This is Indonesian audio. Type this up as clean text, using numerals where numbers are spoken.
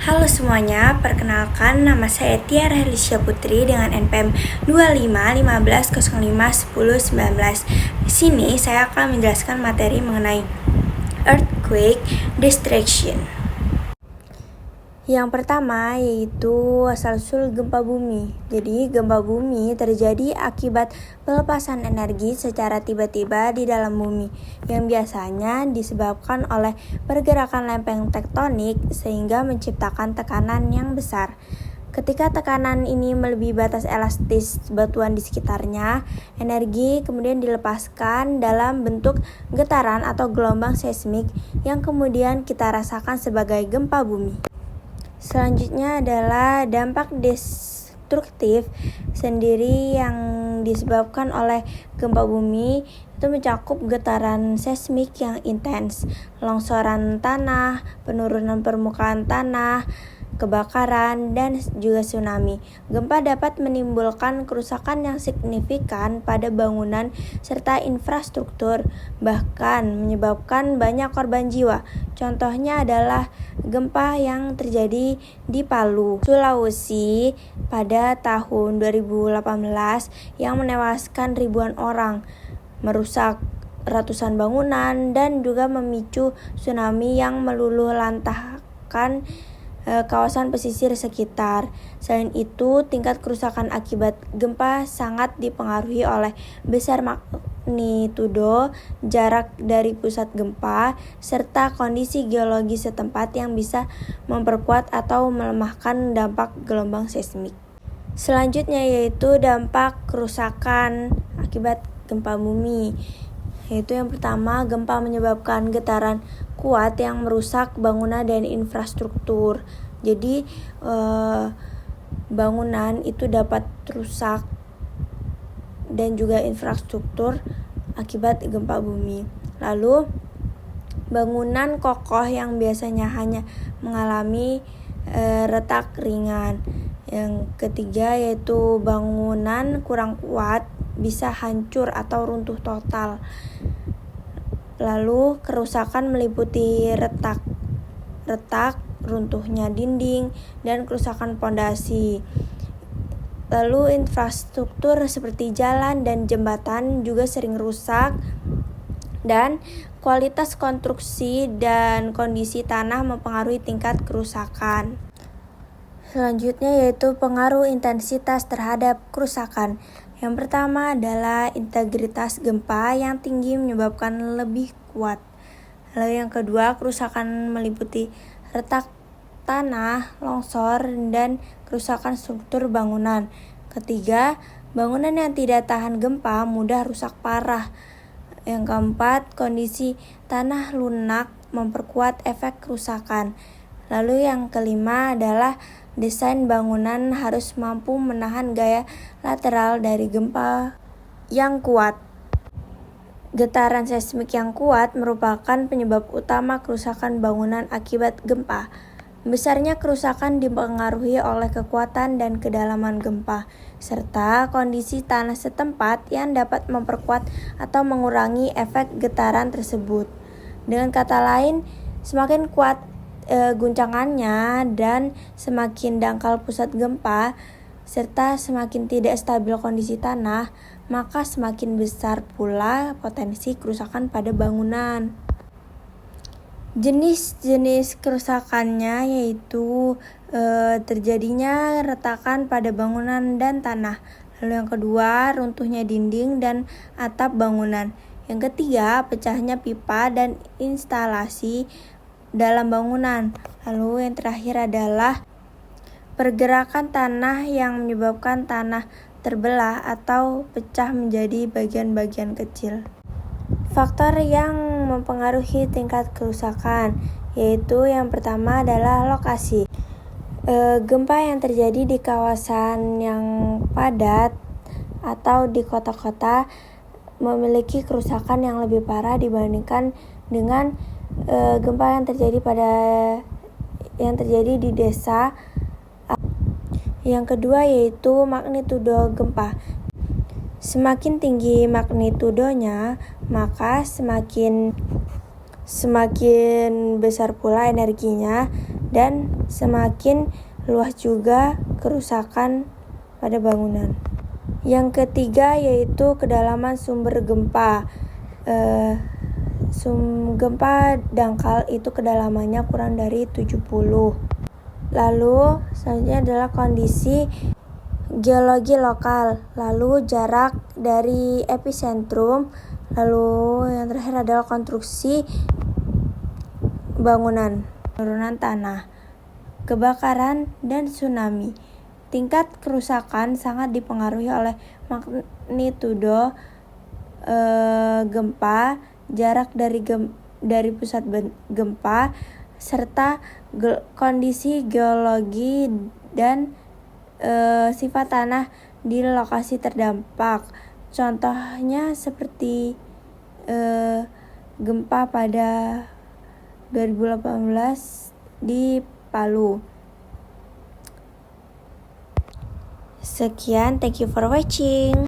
Halo semuanya, perkenalkan nama saya Tiara Helisya Putri dengan NPM 2515051019. Di sini saya akan menjelaskan materi mengenai earthquake distraction. Yang pertama yaitu asal-usul gempa bumi. Jadi gempa bumi terjadi akibat pelepasan energi secara tiba-tiba di dalam bumi yang biasanya disebabkan oleh pergerakan lempeng tektonik sehingga menciptakan tekanan yang besar. Ketika tekanan ini melebihi batas elastis batuan di sekitarnya, energi kemudian dilepaskan dalam bentuk getaran atau gelombang seismik yang kemudian kita rasakan sebagai gempa bumi. Selanjutnya adalah dampak destruktif sendiri yang disebabkan oleh gempa bumi itu mencakup getaran seismik yang intens, longsoran tanah, penurunan permukaan tanah, kebakaran, dan juga tsunami. Gempa dapat menimbulkan kerusakan yang signifikan pada bangunan serta infrastruktur, bahkan menyebabkan banyak korban jiwa. Contohnya adalah gempa yang terjadi di Palu, Sulawesi pada tahun 2018 yang menewaskan ribuan orang, merusak ratusan bangunan, dan juga memicu tsunami yang meluluh lantahkan kawasan pesisir sekitar. Selain itu, tingkat kerusakan akibat gempa sangat dipengaruhi oleh besar magnitudo, jarak dari pusat gempa, serta kondisi geologi setempat yang bisa memperkuat atau melemahkan dampak gelombang seismik. Selanjutnya yaitu dampak kerusakan akibat gempa bumi. Yaitu yang pertama, gempa menyebabkan getaran kuat yang merusak bangunan dan infrastruktur. Jadi bangunan itu dapat rusak dan juga infrastruktur akibat gempa bumi. Lalu bangunan kokoh yang biasanya hanya mengalami retak ringan. Yang ketiga yaitu bangunan kurang kuat bisa hancur atau runtuh total. Lalu kerusakan meliputi retak, runtuhnya dinding, dan kerusakan pondasi. Lalu infrastruktur seperti jalan dan jembatan juga sering rusak, dan kualitas konstruksi dan kondisi tanah mempengaruhi tingkat kerusakan. Selanjutnya yaitu pengaruh intensitas terhadap kerusakan. Yang pertama adalah integritas gempa yang tinggi menyebabkan lebih kuat. Lalu yang kedua, kerusakan meliputi retak tanah, longsor, dan kerusakan struktur bangunan. Ketiga, bangunan yang tidak tahan gempa mudah rusak parah. Yang keempat, kondisi tanah lunak memperkuat efek kerusakan. Lalu yang kelima adalah desain bangunan harus mampu menahan gaya lateral dari gempa yang kuat. Getaran seismik yang kuat merupakan penyebab utama kerusakan bangunan akibat gempa. Besarnya kerusakan dipengaruhi oleh kekuatan dan kedalaman gempa, serta kondisi tanah setempat yang dapat memperkuat atau mengurangi efek getaran tersebut. Dengan kata lain, semakin kuat guncangannya dan semakin dangkal pusat gempa, serta semakin tidak stabil kondisi tanah, maka semakin besar pula potensi kerusakan pada bangunan. Jenis-jenis kerusakannya yaitu terjadinya retakan pada bangunan dan tanah. Lalu yang kedua, runtuhnya dinding dan atap bangunan. Yang ketiga, pecahnya pipa dan instalasi dalam bangunan. Lalu yang terakhir adalah pergerakan tanah yang menyebabkan tanah terbelah atau pecah menjadi bagian-bagian kecil. Faktor yang mempengaruhi tingkat kerusakan yaitu yang pertama adalah lokasi. Gempa yang terjadi di kawasan yang padat atau di kota-kota memiliki kerusakan yang lebih parah dibandingkan dengan gempa yang terjadi di desa. Yang kedua yaitu magnitudo gempa. Semakin tinggi magnitudonya, maka semakin semakin besar pula energinya dan semakin luas juga kerusakan pada bangunan. Yang ketiga yaitu kedalaman sumber gempa. Gempa dangkal itu kedalamannya kurang dari 70. Lalu selanjutnya adalah kondisi geologi lokal, lalu jarak dari epicentrum, lalu yang terakhir adalah konstruksi bangunan, penurunan tanah, kebakaran, dan tsunami. Tingkat kerusakan sangat dipengaruhi oleh magnitudo gempa, jarak dari pusat gempa, serta kondisi geologi dan sifat tanah di lokasi terdampak. Contohnya seperti gempa pada 2018 di Palu. Sekian, thank you for watching.